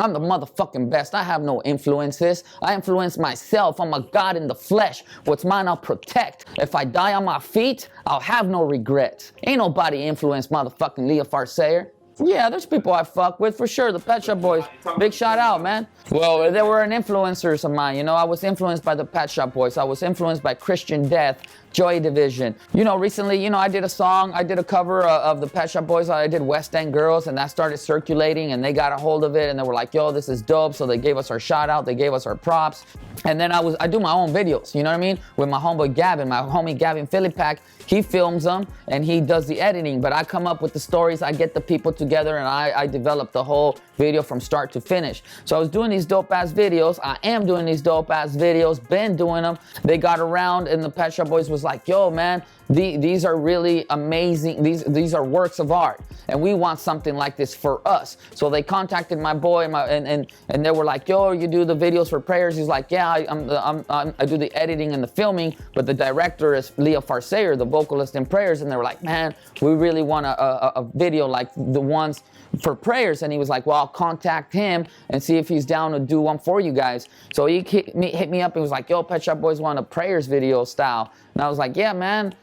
I'm the motherfucking best. I have no influences. I influence myself. I'm a God in the flesh. What's mine, I'll protect. If I die on my feet, I'll have no regrets. Ain't nobody influenced motherfucking Leah Farsayer. Yeah, there's people I fuck with for sure. The Pet Shop Boys, big shout out, man. Well, they were an influencers of mine. You know, I was influenced by the Pet Shop Boys. I was influenced by Christian Death, Joy Division. You know, recently, you know, I did a song. I did a cover of the Pet Shop Boys. I did West End Girls, and that started circulating, and they got a hold of it, and they were like, yo, this is dope. So they gave us our shout out. They gave us our props. And then I do my own videos, you know what I mean? With my homeboy Gavin, my homie Gavin Philippak. He films them, and he does the editing, but I come up with the stories. I get the people together, and I develop the whole video from start to finish. So I was doing these dope ass videos. I am doing these dope ass videos. Been doing them. They got around, and the Pet Shop Boys was like, yo, man, these are really amazing. These are works of art, and we want something like this for us. So they contacted my boy, and they were like, yo, you do the videos for prayers? He's like, yeah, I do the editing and the filming, but the director is Leah Farsayer, the vocalist in prayers. And they were like, man, we really want a video like the ones for prayers. And he was like, well, I'll contact him and see if he's down to do one for you guys. So he hit me up and was like, yo, Pet Shop Boys want a prayers video style. And I was like, yeah, man,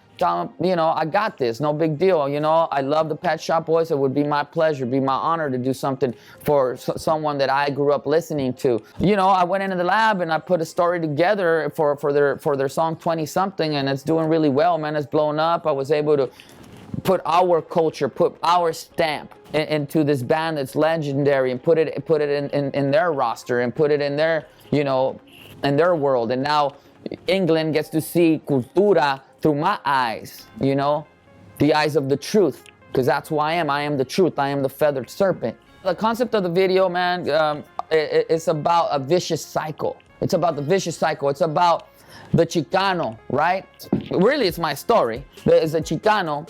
you know, I got this, no big deal. You know, I love the Pet Shop Boys. It would be my pleasure, be my honor to do something for someone that I grew up listening to. You know, I went into the lab and I put a story together for their song 20 something, and it's doing really well, man. It's blown up. I was able to put our culture, put our stamp into this band that's legendary, and put it in their roster, and put it in their, you know, in their world. And now England gets to see cultura through my eyes, you know, the eyes of the truth, because that's who I am. I am the truth. I am the feathered serpent. The concept of the video, man, it's about a vicious cycle. It's about the vicious cycle. It's about the Chicano, right? Really, it's my story. There's a Chicano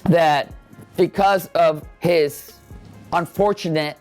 that, because of his unfortunate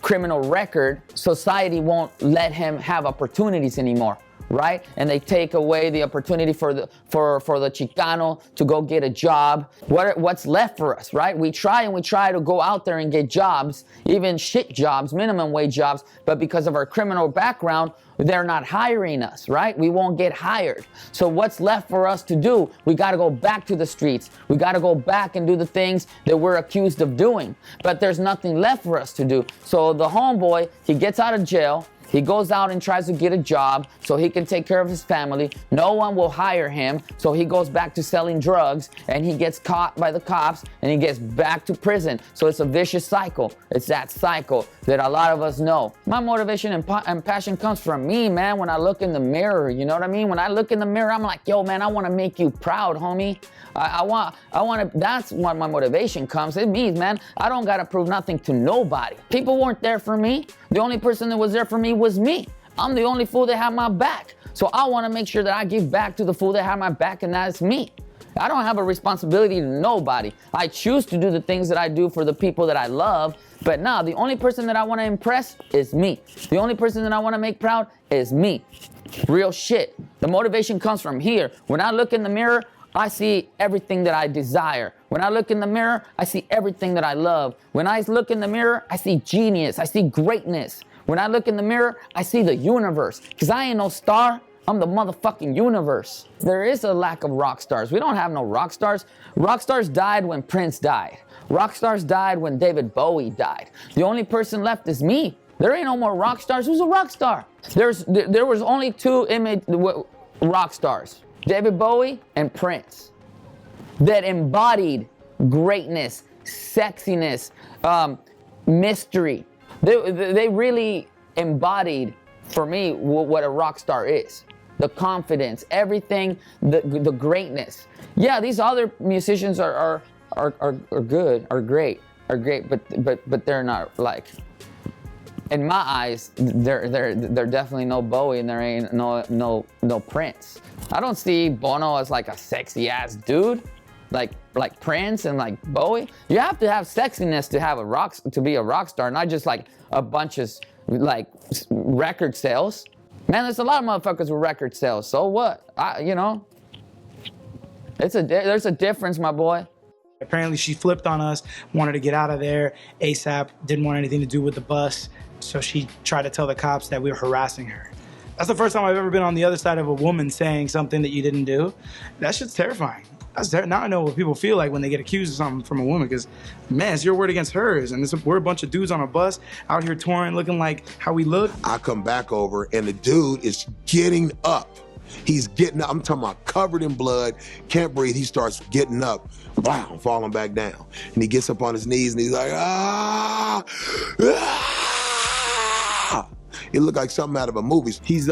criminal record, society won't let him have opportunities anymore. Right? And they take away the opportunity for the Chicano to go get a job. What's left for us, right? We try to go out there and get jobs, even shit jobs, minimum wage jobs, but because of our criminal background, they're not hiring us, right? We won't get hired. So what's left for us to do? We got to go back to the streets. We got to go back and do the things that we're accused of doing. But there's nothing left for us to do. So the homeboy, he gets out of jail. He goes out and tries to get a job so he can take care of his family. No one will hire him, so he goes back to selling drugs, and he gets caught by the cops, and he gets back to prison. So it's a vicious cycle. It's that cycle that a lot of us know. My motivation and passion comes from me, man, when I look in the mirror, you know what I mean? When I look in the mirror, I'm like, yo, man, I want to make you proud, homie. I want to, that's when my motivation comes. It means, man, I don't got to prove nothing to nobody. People weren't there for me. The only person that was there for me was me. I'm the only fool that had my back. So I want to make sure that I give back to the fool that had my back, and that's me. I don't have a responsibility to nobody. I choose to do the things that I do for the people that I love, but nah, the only person that I want to impress is me. The only person that I want to make proud is me. Real shit. The motivation comes from here. When I look in the mirror, I see everything that I desire. When I look in the mirror, I see everything that I love. When I look in the mirror, I see genius. I see greatness. When I look in the mirror, I see the universe. Because I ain't no star. I'm the motherfucking universe. There is a lack of rock stars. We don't have no rock stars. Rock stars died when Prince died. Rock stars died when David Bowie died. The only person left is me. There ain't no more rock stars. Who's a rock star? There was only two rock stars. David Bowie and Prince, that embodied greatness, sexiness, mystery. They really embodied, for me, what a rock star is. The confidence, everything, the greatness. Yeah, these other musicians are good, are great, but they're not, like, in my eyes, they're definitely no Bowie, and there ain't no Prince. I don't see Bono as like a sexy ass dude, like Prince and like Bowie. You have to have sexiness to be a rock star, not just like a bunch of like record sales. Man, there's a lot of motherfuckers with record sales. So what? You know, there's a difference, my boy. Apparently she flipped on us, wanted to get out of there ASAP, didn't want anything to do with the bus, so she tried to tell the cops that we were harassing her. That's the first time I've ever been on the other side of a woman saying something that you didn't do. That shit's terrifying. Now I know what people feel like when they get accused of something from a woman, because, man, it's your word against hers, and we're a bunch of dudes on a bus out here touring looking like how we look. I come back over, and the dude is getting up. He's getting up. I'm talking about covered in blood, can't breathe. He starts getting up, wow, falling back down. And he gets up on his knees, and he's like, ah, ah. It looked like something out of a movie. He was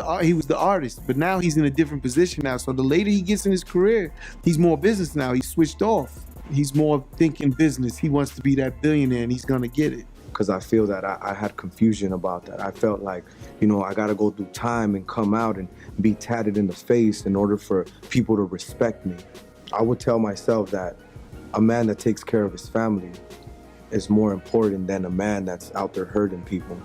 the artist, but now he's in a different position now. So the later he gets in his career, he's more business now. He's switched off. He's more thinking business. He wants to be that billionaire, and he's gonna get it. Because I feel that I had confusion about that. I felt like, you know, I gotta go through time and come out and be tatted in the face in order for people to respect me. I would tell myself that a man that takes care of his family is more important than a man that's out there hurting people.